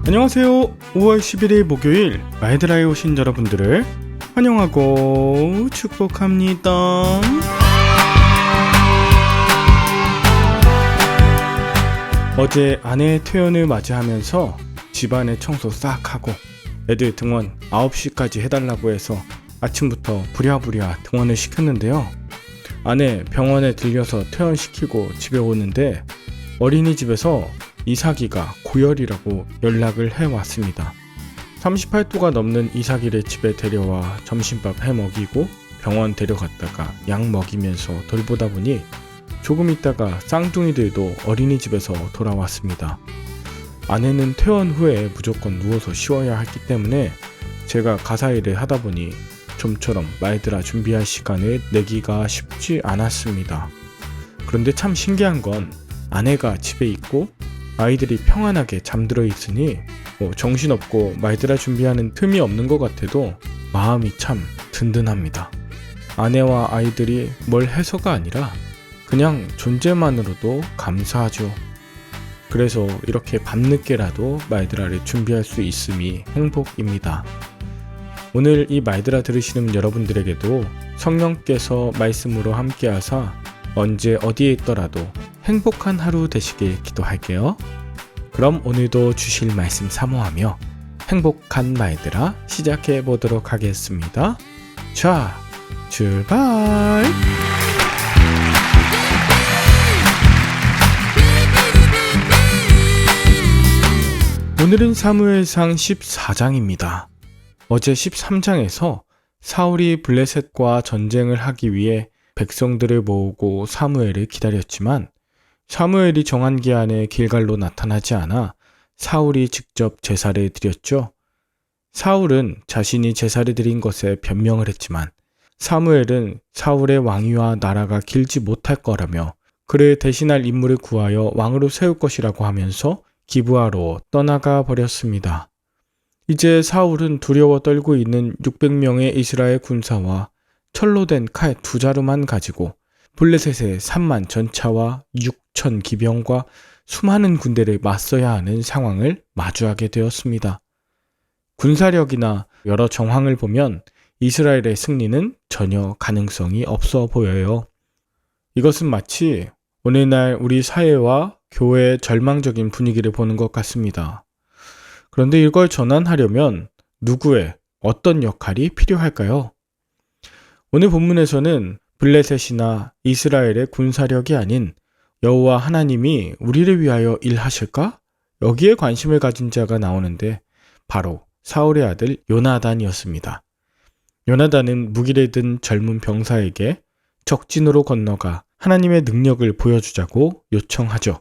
안녕하세요. 5월 11일 목요일 마이드라에 오신 여러분들을 환영하고 축복합니다. 어제 아내의 퇴원을 맞이하면서 집안의 청소 싹 하고 애들 등원 9시까지 해달라고 해서 아침부터 부랴부랴 등원을 시켰는데요. 아내 병원에 들려서 퇴원시키고 집에 오는데 어린이집에서 이삭이가 고열이라고 연락을 해왔습니다. 38도가 넘는 이삭이를 집에 데려와 점심밥 해먹이고 병원 데려갔다가 약 먹이면서 돌보다 보니 조금 있다가 쌍둥이들도 어린이집에서 돌아왔습니다. 아내는 퇴원 후에 무조건 누워서 쉬어야 했기 때문에 제가 가사일을 하다 보니 좀처럼 마이드라 준비할 시간을 내기가 쉽지 않았습니다. 그런데 참 신기한 건 아내가 집에 있고 아이들이 평안하게 잠들어 있으니 정신없고 마이드라 준비하는 틈이 없는 것 같아도 마음이 참 든든합니다. 아내와 아이들이 뭘 해서가 아니라 그냥 존재만으로도 감사하죠. 그래서 이렇게 밤늦게라도 마이드라를 준비할 수 있음이 행복입니다. 오늘 이 마이드라 들으시는 여러분들에게도 성령께서 말씀으로 함께하사 언제 어디에 있더라도 행복한 하루 되시길 기도할게요. 그럼 오늘도 주실 말씀 사모하며 행복한 마이드라 시작해 보도록 하겠습니다. 자, 출발! 오늘은 사무엘상 14장입니다. 어제 13장에서 사울이 블레셋과 전쟁을 하기 위해 백성들을 모으고 사무엘을 기다렸지만 사무엘이 정한 기한에 길갈로 나타나지 않아 사울이 직접 제사를 드렸죠. 사울은 자신이 제사를 드린 것에 변명을 했지만 사무엘은 사울의 왕위와 나라가 길지 못할 거라며 그를 대신할 인물을 구하여 왕으로 세울 것이라고 하면서 기브아로 떠나가 버렸습니다. 이제 사울은 두려워 떨고 있는 600명의 이스라엘 군사와 철로 된 칼 2자루만 가지고 블레셋의 3만 전차와 6천 기병과 수많은 군대를 맞서야 하는 상황을 마주하게 되었습니다. 군사력이나 여러 정황을 보면 이스라엘의 승리는 전혀 가능성이 없어 보여요. 이것은 마치 오늘날 우리 사회와 교회의 절망적인 분위기를 보는 것 같습니다. 그런데 이걸 전환하려면 누구의 어떤 역할이 필요할까요? 오늘 본문에서는 블레셋이나 이스라엘의 군사력이 아닌 여호와 하나님이 우리를 위하여 일하실까? 여기에 관심을 가진 자가 나오는데 바로 사울의 아들 요나단이었습니다. 요나단은 무기를 든 젊은 병사에게 적진으로 건너가 하나님의 능력을 보여주자고 요청하죠.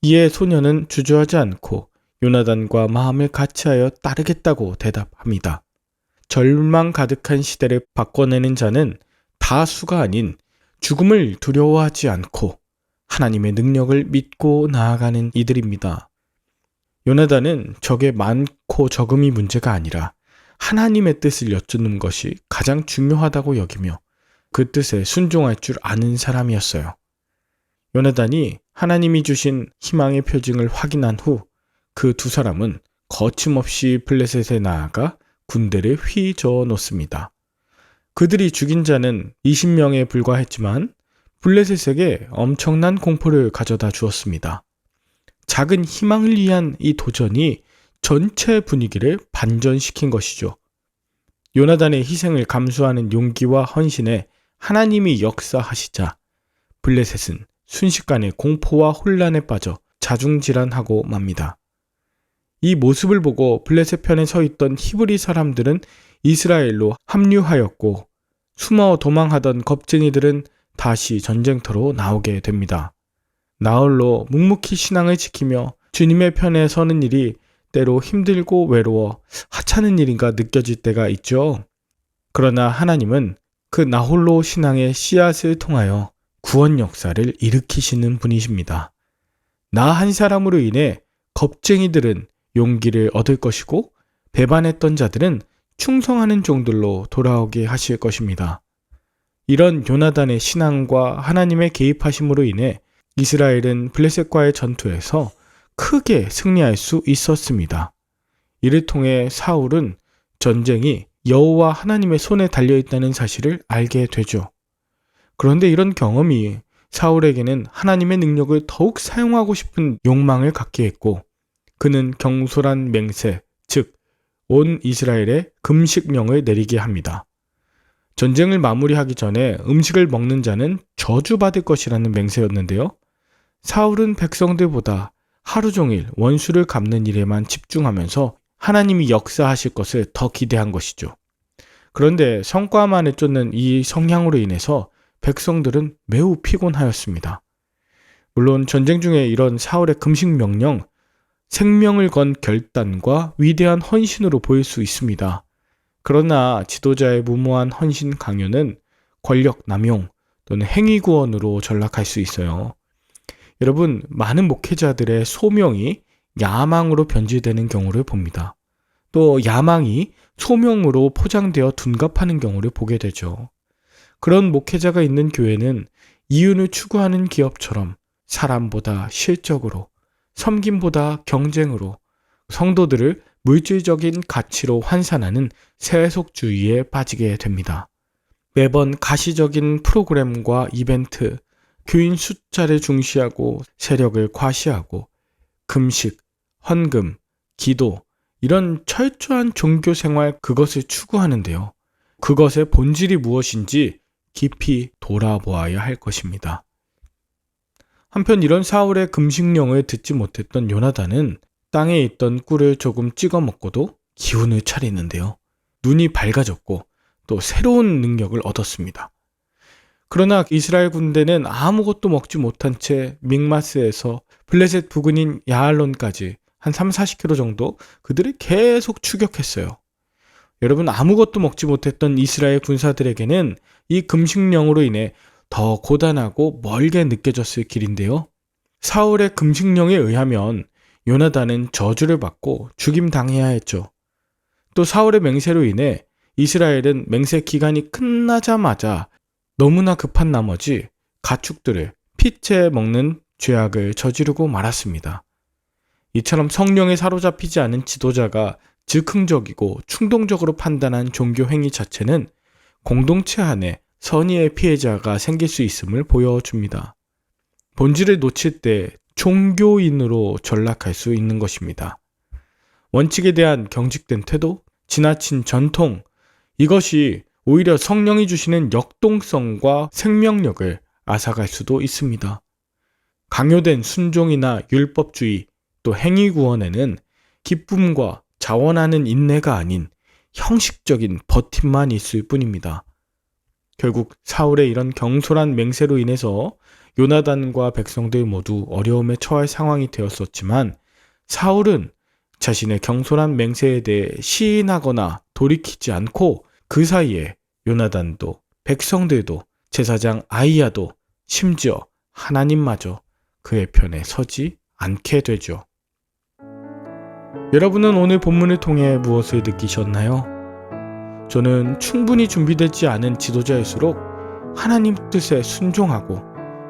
이에 소년은 주저하지 않고 요나단과 마음을 같이하여 따르겠다고 대답합니다. 절망 가득한 시대를 바꿔내는 자는 다수가 아닌 죽음을 두려워하지 않고 하나님의 능력을 믿고 나아가는 이들입니다. 요나단은 적의 많고 적음이 문제가 아니라 하나님의 뜻을 여쭙는 것이 가장 중요하다고 여기며 그 뜻에 순종할 줄 아는 사람이었어요. 요나단이 하나님이 주신 희망의 표징을 확인한 후 그 두 사람은 거침없이 블레셋에 나아가 군대를 휘저어 놓습니다. 그들이 죽인 자는 20명에 불과했지만 블레셋에게 엄청난 공포를 가져다 주었습니다. 작은 희망을 위한 이 도전이 전체 분위기를 반전시킨 것이죠. 요나단의 희생을 감수하는 용기와 헌신에 하나님이 역사하시자 블레셋은 순식간에 공포와 혼란에 빠져 자중질환하고 맙니다. 이 모습을 보고 블레셋 편에 서 있던 히브리 사람들은 이스라엘로 합류하였고 숨어 도망하던 겁쟁이들은 다시 전쟁터로 나오게 됩니다. 나홀로 묵묵히 신앙을 지키며 주님의 편에 서는 일이 때로 힘들고 외로워 하찮은 일인가 느껴질 때가 있죠. 그러나 하나님은 그 나홀로 신앙의 씨앗을 통하여 구원 역사를 일으키시는 분이십니다. 나 한 사람으로 인해 겁쟁이들은 용기를 얻을 것이고 배반했던 자들은 충성하는 종들로 돌아오게 하실 것입니다. 이런 요나단의 신앙과 하나님의 개입하심으로 인해 이스라엘은 블레셋과의 전투에서 크게 승리할 수 있었습니다. 이를 통해 사울은 전쟁이 여호와 하나님의 손에 달려있다는 사실을 알게 되죠. 그런데 이런 경험이 사울에게는 하나님의 능력을 더욱 사용하고 싶은 욕망을 갖게 했고, 그는 경솔한 맹세, 즉 온 이스라엘에 금식령을 내리게 합니다. 전쟁을 마무리하기 전에 음식을 먹는 자는 저주받을 것이라는 맹세였는데요. 사울은 백성들보다 하루 종일 원수를 갚는 일에만 집중하면서 하나님이 역사하실 것을 더 기대한 것이죠. 그런데 성과만을 쫓는 이 성향으로 인해서 백성들은 매우 피곤하였습니다. 물론 전쟁 중에 이런 사울의 금식 명령, 생명을 건 결단과 위대한 헌신으로 보일 수 있습니다. 그러나 지도자의 무모한 헌신 강요는 권력 남용 또는 행위 구원으로 전락할 수 있어요. 여러분, 많은 목회자들의 소명이 야망으로 변질되는 경우를 봅니다. 또 야망이 소명으로 포장되어 둔갑하는 경우를 보게 되죠. 그런 목회자가 있는 교회는 이윤을 추구하는 기업처럼 사람보다 실적으로, 섬김보다 경쟁으로 성도들을 물질적인 가치로 환산하는 세속주의에 빠지게 됩니다. 매번 가시적인 프로그램과 이벤트, 교인 숫자를 중시하고 세력을 과시하고 금식, 헌금, 기도, 이런 철저한 종교 생활, 그것을 추구하는데요. 그것의 본질이 무엇인지 깊이 돌아보아야 할 것입니다. 한편 이런 사울의 금식령을 듣지 못했던 요나단은 땅에 있던 꿀을 조금 찍어 먹고도 기운을 차리는데요. 눈이 밝아졌고 또 새로운 능력을 얻었습니다. 그러나 이스라엘 군대는 아무것도 먹지 못한 채 믹마스에서 블레셋 부근인 야알론까지 한 30-40km 정도 그들을 계속 추격했어요. 여러분, 아무것도 먹지 못했던 이스라엘 군사들에게는 이 금식령으로 인해 더 고단하고 멀게 느껴졌을 길인데요. 사울의 금식령에 의하면 요나단은 저주를 받고 죽임당해야 했죠. 또 사울의 맹세로 인해 이스라엘은 맹세 기간이 끝나자마자 너무나 급한 나머지 가축들을 피채 먹는 죄악을 저지르고 말았습니다. 이처럼 성령에 사로잡히지 않은 지도자가 즉흥적이고 충동적으로 판단한 종교 행위 자체는 공동체 안에 선의의 피해자가 생길 수 있음을 보여줍니다. 본질을 놓칠 때 종교인으로 전락할 수 있는 것입니다. 원칙에 대한 경직된 태도, 지나친 전통, 이것이 오히려 성령이 주시는 역동성과 생명력을 앗아갈 수도 있습니다. 강요된 순종이나 율법주의, 또 행위구원에는 기쁨과 자원하는 인내가 아닌 형식적인 버팀만 있을 뿐입니다. 결국 사울의 이런 경솔한 맹세로 인해서 요나단과 백성들 모두 어려움에 처할 상황이 되었었지만, 사울은 자신의 경솔한 맹세에 대해 시인하거나 돌이키지 않고 그 사이에 요나단도 백성들도 제사장 아히야도 심지어 하나님마저 그의 편에 서지 않게 되죠. 여러분은 오늘 본문을 통해 무엇을 느끼셨나요? 저는 충분히 준비되지 않은 지도자일수록 하나님 뜻에 순종하고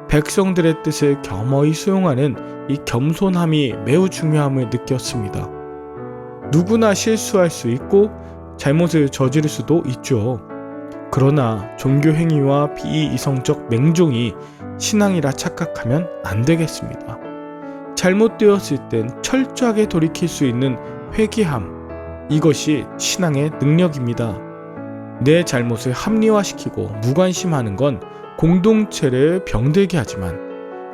백성들의 뜻을 겸허히 수용하는 이 겸손함이 매우 중요함을 느꼈습니다. 누구나 실수할 수 있고 잘못을 저지를 수도 있죠. 그러나 종교 행위와 비이성적 맹종이 신앙이라 착각하면 안 되겠습니다. 잘못되었을 땐 철저하게 돌이킬 수 있는 회개함, 이것이 신앙의 능력입니다. 내 잘못을 합리화시키고 무관심하는 건 공동체를 병들게 하지만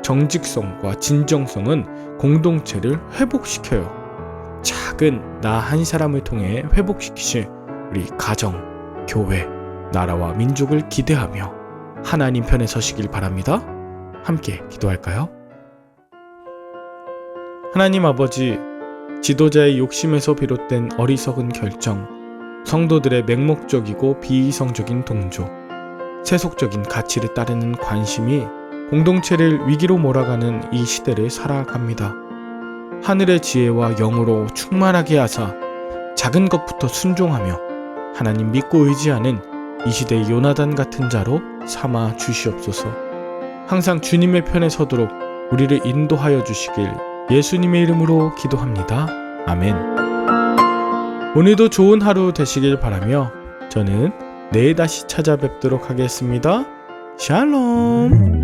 정직성과 진정성은 공동체를 회복시켜요. 작은 나 한 사람을 통해 회복시키실 우리 가정, 교회, 나라와 민족을 기대하며 하나님 편에 서시길 바랍니다. 함께 기도할까요? 하나님 아버지, 지도자의 욕심에서 비롯된 어리석은 결정, 성도들의 맹목적이고 비이성적인 동조, 세속적인 가치를 따르는 관심이 공동체를 위기로 몰아가는 이 시대를 살아갑니다. 하늘의 지혜와 영으로 충만하게 하사 작은 것부터 순종하며 하나님 믿고 의지하는 이 시대의 요나단 같은 자로 삼아 주시옵소서. 항상 주님의 편에 서도록 우리를 인도하여 주시길 예수님의 이름으로 기도합니다. 아멘. 오늘도 좋은 하루 되시길 바라며 저는 내일 다시 찾아뵙도록 하겠습니다. 샬롬.